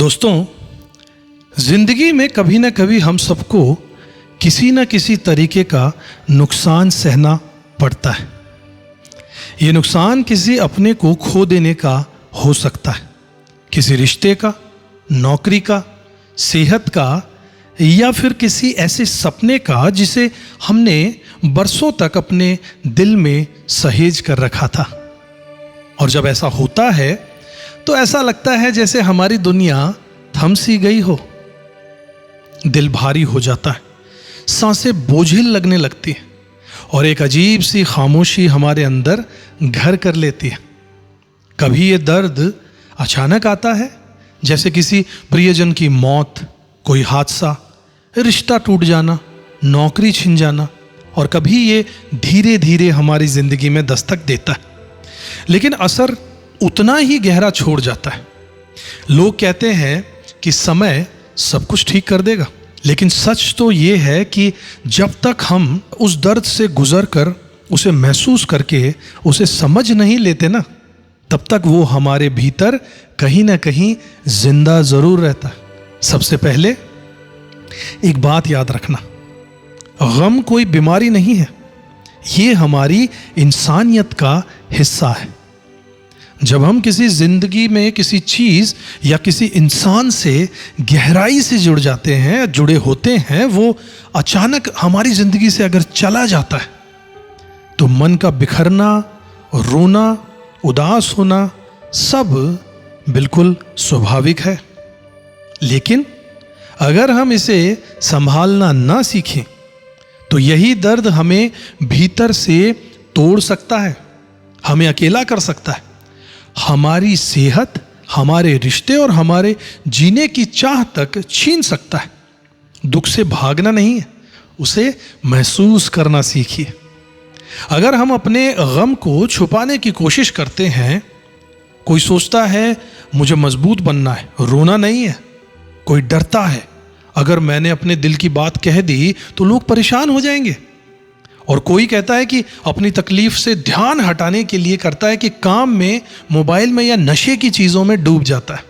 दोस्तों, जिंदगी में कभी ना कभी हम सबको किसी न किसी तरीके का नुकसान सहना पड़ता है। ये नुकसान किसी अपने को खो देने का हो सकता है, किसी रिश्ते का, नौकरी का, सेहत का, या फिर किसी ऐसे सपने का जिसे हमने बरसों तक अपने दिल में सहेज कर रखा था। और जब ऐसा होता है तो ऐसा लगता है जैसे हमारी दुनिया थम सी गई हो। दिल भारी हो जाता है, सांसें बोझिल लगने लगती है और एक अजीब सी खामोशी हमारे अंदर घर कर लेती है। कभी ये दर्द अचानक आता है, जैसे किसी प्रियजन की मौत, कोई हादसा, रिश्ता टूट जाना, नौकरी छिन जाना, और कभी ये धीरे धीरे हमारी जिंदगी में दस्तक देता है, लेकिन असर उतना ही गहरा छोड़ जाता है। लोग कहते हैं कि समय सब कुछ ठीक कर देगा, लेकिन सच तो ये है कि जब तक हम उस दर्द से गुजर कर उसे महसूस करके उसे समझ नहीं लेते ना, तब तक वो हमारे भीतर कहीं ना कहीं जिंदा जरूर रहता है। सबसे पहले एक बात याद रखना, गम कोई बीमारी नहीं है, ये हमारी इंसानियत का हिस्सा है। जब हम किसी जिंदगी में किसी चीज या किसी इंसान से गहराई से जुड़ जाते हैं, जुड़े होते हैं, वो अचानक हमारी जिंदगी से अगर चला जाता है तो मन का बिखरना, रोना, उदास होना सब बिल्कुल स्वाभाविक है। लेकिन अगर हम इसे संभालना ना सीखें तो यही दर्द हमें भीतर से तोड़ सकता है, हमें अकेला कर सकता है, हमारी सेहत, हमारे रिश्ते और हमारे जीने की चाह तक छीन सकता है। दुख से भागना नहीं है, उसे महसूस करना सीखिए। अगर हम अपने गम को छुपाने की कोशिश करते हैं, कोई सोचता है मुझे मजबूत बनना है, रोना नहीं है। कोई डरता है अगर मैंने अपने दिल की बात कह दी तो लोग परेशान हो जाएंगे। और कोई कहता है कि अपनी तकलीफ से ध्यान हटाने के लिए करता है कि काम में, मोबाइल में या नशे की चीज़ों में डूब जाता है।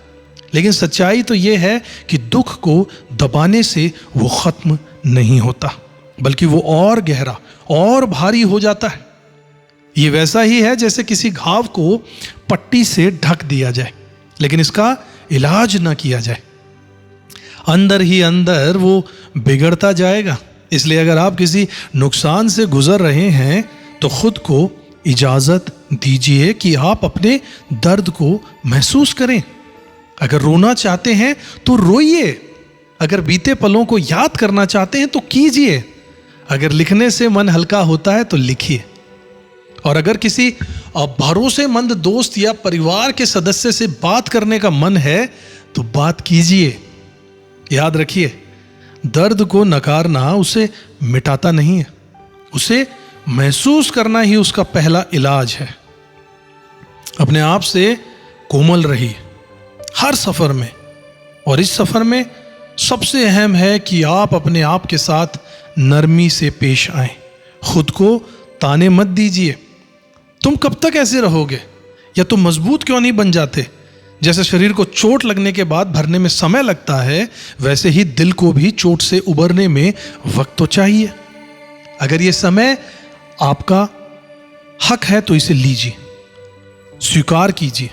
लेकिन सच्चाई तो ये है कि दुख को दबाने से वो ख़त्म नहीं होता, बल्कि वो और गहरा और भारी हो जाता है। ये वैसा ही है जैसे किसी घाव को पट्टी से ढक दिया जाए, लेकिन इसका इलाज ना किया जाए, अंदर ही अंदर वो बिगड़ता जाएगा। इसलिए अगर आप किसी नुकसान से गुजर रहे हैं तो खुद को इजाज़त दीजिए कि आप अपने दर्द को महसूस करें। अगर रोना चाहते हैं तो रोइए, अगर बीते पलों को याद करना चाहते हैं तो कीजिए, अगर लिखने से मन हल्का होता है तो लिखिए, और अगर किसी भरोसेमंद दोस्त या परिवार के सदस्य से बात करने का मन है तो बात कीजिए। याद रखिए, दर्द को नकारना उसे मिटाता नहीं है, उसे महसूस करना ही उसका पहला इलाज है। अपने आप से कोमल रहिए हर सफ़र में, और इस सफ़र में सबसे अहम है कि आप अपने आप के साथ नरमी से पेश आएं। खुद को ताने मत दीजिए, तुम कब तक ऐसे रहोगे, या तुम मजबूत क्यों नहीं बन जाते। जैसे शरीर को चोट लगने के बाद भरने में समय लगता है, वैसे ही दिल को भी चोट से उबरने में वक्त तो चाहिए। अगर ये समय आपका हक है तो इसे लीजिए, स्वीकार कीजिए।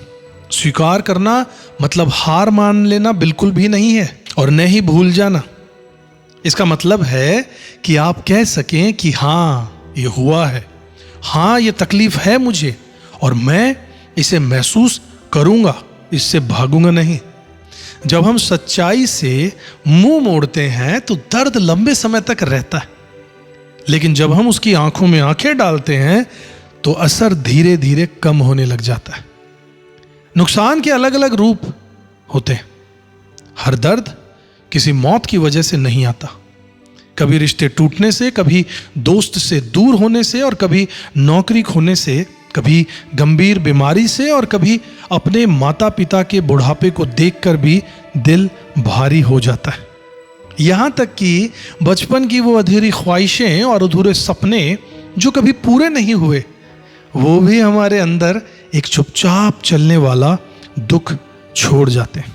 स्वीकार करना मतलब हार मान लेना बिल्कुल भी नहीं है, और न ही भूल जाना। इसका मतलब है कि आप कह सकें कि हाँ ये हुआ है, हाँ ये तकलीफ है मुझे, और मैं इसे महसूस करूंगा, इससे भागूंगा नहीं। जब हम सच्चाई से मुंह मोड़ते हैं तो दर्द लंबे समय तक रहता है, लेकिन जब हम उसकी आंखों में आंखें डालते हैं तो असर धीरे धीरे कम होने लग जाता है। नुकसान के अलग अलग रूप होते हैं। हर दर्द किसी मौत की वजह से नहीं आता, कभी रिश्ते टूटने से, कभी दोस्त से दूर होने से, और कभी नौकरी खोने से, कभी गंभीर बीमारी से, और कभी अपने माता पिता के बुढ़ापे को देखकर भी दिल भारी हो जाता है। यहाँ तक कि बचपन की वो अधूरी ख्वाहिशें और अधूरे सपने जो कभी पूरे नहीं हुए, वो भी हमारे अंदर एक चुपचाप चलने वाला दुख छोड़ जाते हैं।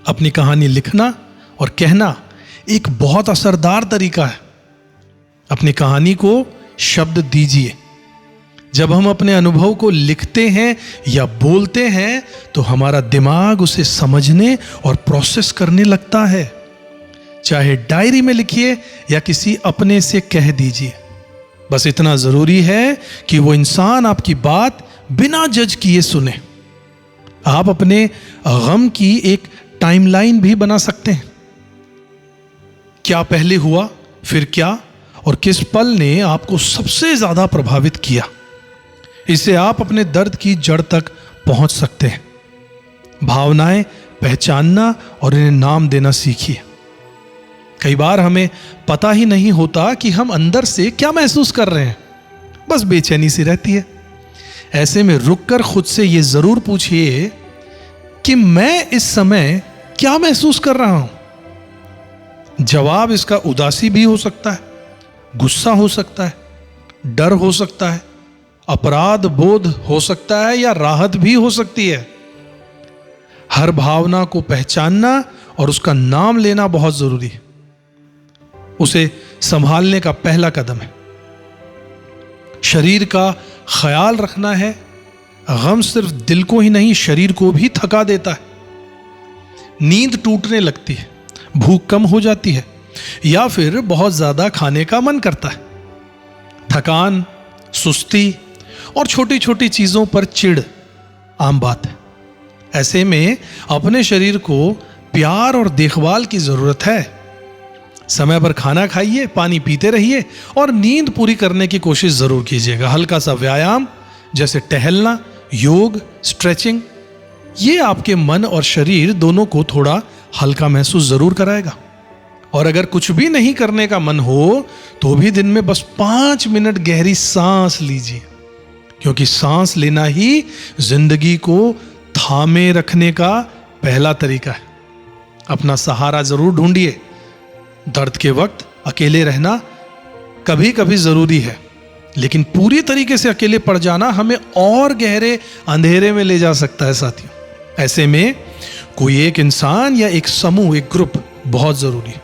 अपनी कहानी लिखना और कहना एक बहुत असरदार तरीका है। अपनी कहानी को शब्द दीजिए। जब हम अपने अनुभव को लिखते हैं या बोलते हैं तो हमारा दिमाग उसे समझने और प्रोसेस करने लगता है। चाहे डायरी में लिखिए या किसी अपने से कह दीजिए, बस इतना जरूरी है कि वो इंसान आपकी बात बिना जज किए सुने। आप अपने गम की एक टाइमलाइन भी बना सकते हैं। क्या पहले हुआ, फिर क्या, और किस पल ने आपको सबसे ज्यादा प्रभावित किया। इससे आप अपने दर्द की जड़ तक पहुंच सकते हैं। भावनाएं पहचानना और इन्हें नाम देना सीखिए। कई बार हमें पता ही नहीं होता कि हम अंदर से क्या महसूस कर रहे हैं, बस बेचैनी सी रहती है। ऐसे में रुककर खुद से यह जरूर पूछिए कि मैं इस समय क्या महसूस कर रहा हूं। जवाब इसका उदासी भी हो सकता है, गुस्सा हो सकता है, डर हो सकता है, अपराध बोध हो सकता है या राहत भी हो सकती है। हर भावना को पहचानना और उसका नाम लेना बहुत जरूरी है। उसे संभालने का पहला कदम है। शरीर का ख्याल रखना है। गम सिर्फ दिल को ही नहीं, शरीर को भी थका देता है। नींद टूटने लगती है, भूख कम हो जाती है या फिर बहुत ज्यादा खाने का मन करता है। थकान, सुस्ती और छोटी छोटी चीजों पर चिढ़ आम बात है। ऐसे में अपने शरीर को प्यार और देखभाल की जरूरत है। समय पर खाना खाइए, पानी पीते रहिए और नींद पूरी करने की कोशिश जरूर कीजिएगा। हल्का सा व्यायाम जैसे टहलना, योग, स्ट्रेचिंग, ये आपके मन और शरीर दोनों को थोड़ा हल्का महसूस जरूर कराएगा। और अगर कुछ भी नहीं करने का मन हो तो भी दिन में बस 5 मिनट गहरी सांस लीजिए, क्योंकि सांस लेना ही जिंदगी को थामे रखने का पहला तरीका है। अपना सहारा जरूर ढूंढिए। दर्द के वक्त अकेले रहना कभी कभी जरूरी है, लेकिन पूरी तरीके से अकेले पड़ जाना हमें और गहरे अंधेरे में ले जा सकता है साथियों। ऐसे में कोई एक इंसान या एक समूह, एक ग्रुप बहुत जरूरी है,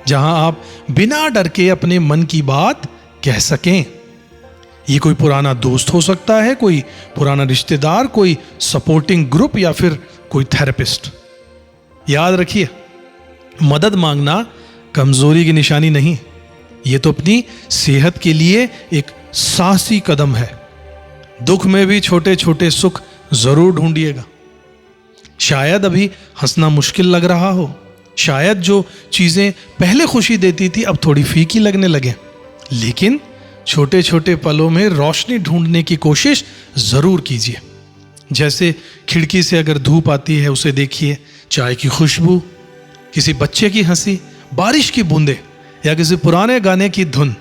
जहां आप बिना डर के अपने मन की बात कह सकें। ये कोई पुराना दोस्त हो सकता है, कोई पुराना रिश्तेदार, कोई सपोर्टिंग ग्रुप या फिर कोई थेरेपिस्ट। याद रखिए, मदद मांगना कमजोरी की निशानी नहीं, ये तो अपनी सेहत के लिए एक साहसी कदम है। दुख में भी छोटे छोटे सुख जरूर ढूंढिएगा। शायद अभी हंसना मुश्किल लग रहा हो, शायद जो चीजें पहले खुशी देती थी अब थोड़ी फीकी लगने लगे, लेकिन छोटे छोटे पलों में रोशनी ढूंढने की कोशिश जरूर कीजिए। जैसे खिड़की से अगर धूप आती है उसे देखिए, चाय की खुशबू, किसी बच्चे की हंसी, बारिश की बूंदें या किसी पुराने गाने की धुन।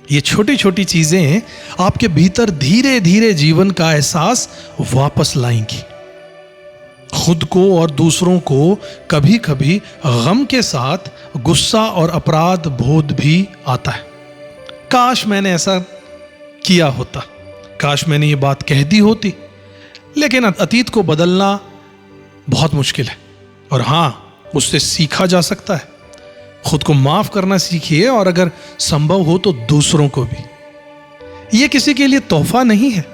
ये छोटी छोटी चीजें आपके भीतर धीरे धीरे जीवन का एहसास वापस लाएंगी। खुद को और दूसरों को कभी कभी गम के साथ गुस्सा और अपराध बोध भी आता है। काश मैंने ऐसा किया होता, काश मैंने ये बात कह दी होती। लेकिन अतीत को बदलना बहुत मुश्किल है, और हां, उससे सीखा जा सकता है। खुद को माफ करना सीखिए, और अगर संभव हो तो दूसरों को भी। यह किसी के लिए तोहफा नहीं है,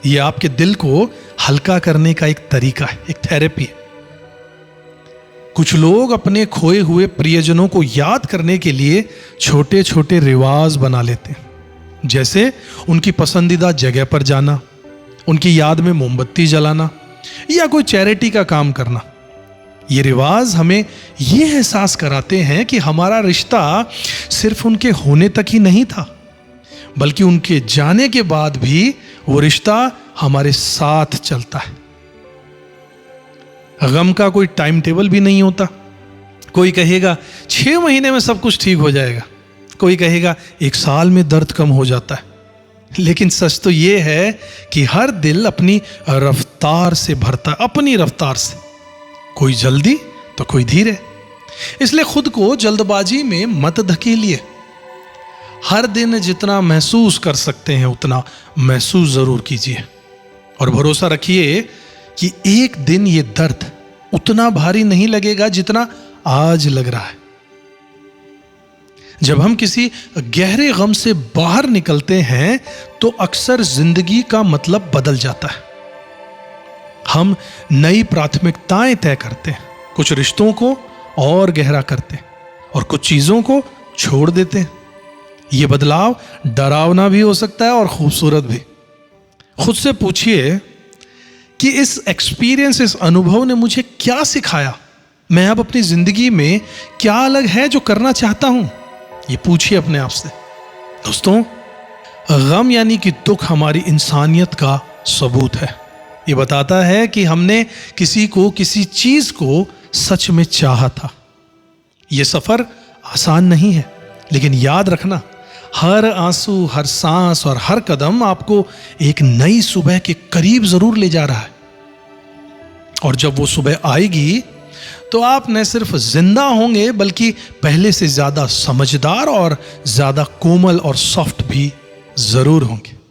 यह आपके दिल को हल्का करने का एक तरीका है, एक थेरेपी है। कुछ लोग अपने खोए हुए प्रियजनों को याद करने के लिए छोटे छोटे रिवाज बना लेते हैं, जैसे उनकी पसंदीदा जगह पर जाना, उनकी याद में मोमबत्ती जलाना या कोई चैरिटी का काम करना। ये रिवाज हमें यह एहसास कराते हैं कि हमारा रिश्ता सिर्फ उनके होने तक ही नहीं था, बल्कि उनके जाने के बाद भी वो रिश्ता हमारे साथ चलता है। गम का कोई टाइम टेबल भी नहीं होता। कोई कहेगा 6 महीने में सब कुछ ठीक हो जाएगा, कोई कहेगा 1 साल में दर्द कम हो जाता है। लेकिन सच तो ये है कि हर दिल अपनी रफ्तार से भरता है, अपनी रफ्तार से। कोई जल्दी तो कोई धीरे। इसलिए खुद को जल्दबाजी में मत धकेलिए। हर दिन जितना महसूस कर सकते हैं उतना महसूस जरूर कीजिए, और भरोसा रखिए कि एक दिन ये दर्द उतना भारी नहीं लगेगा जितना आज लग रहा है। जब हम किसी गहरे गम से बाहर निकलते हैं तो अक्सर जिंदगी का मतलब बदल जाता है। हम नई प्राथमिकताएं तय करते हैं, कुछ रिश्तों को और गहरा करते हैं और कुछ चीजों को छोड़ देते हैं। यह बदलाव डरावना भी हो सकता है और खूबसूरत भी। खुद से पूछिए कि इस एक्सपीरियंस, इस अनुभव ने मुझे क्या सिखाया? मैं अब अपनी जिंदगी में क्या अलग है जो करना चाहता हूं? ये पूछिए अपने आप से। दोस्तों, गम यानी कि दुख हमारी इंसानियत का सबूत है। ये बताता है कि हमने किसी को, किसी चीज को सच में चाहा था। यह सफर आसान नहीं है, लेकिन याद रखना, हर आंसू, हर सांस और हर कदम आपको एक नई सुबह के करीब जरूर ले जा रहा है। और जब वो सुबह आएगी तो आप न सिर्फ जिंदा होंगे बल्कि पहले से ज्यादा समझदार और ज्यादा कोमल और सॉफ्ट भी जरूर होंगे।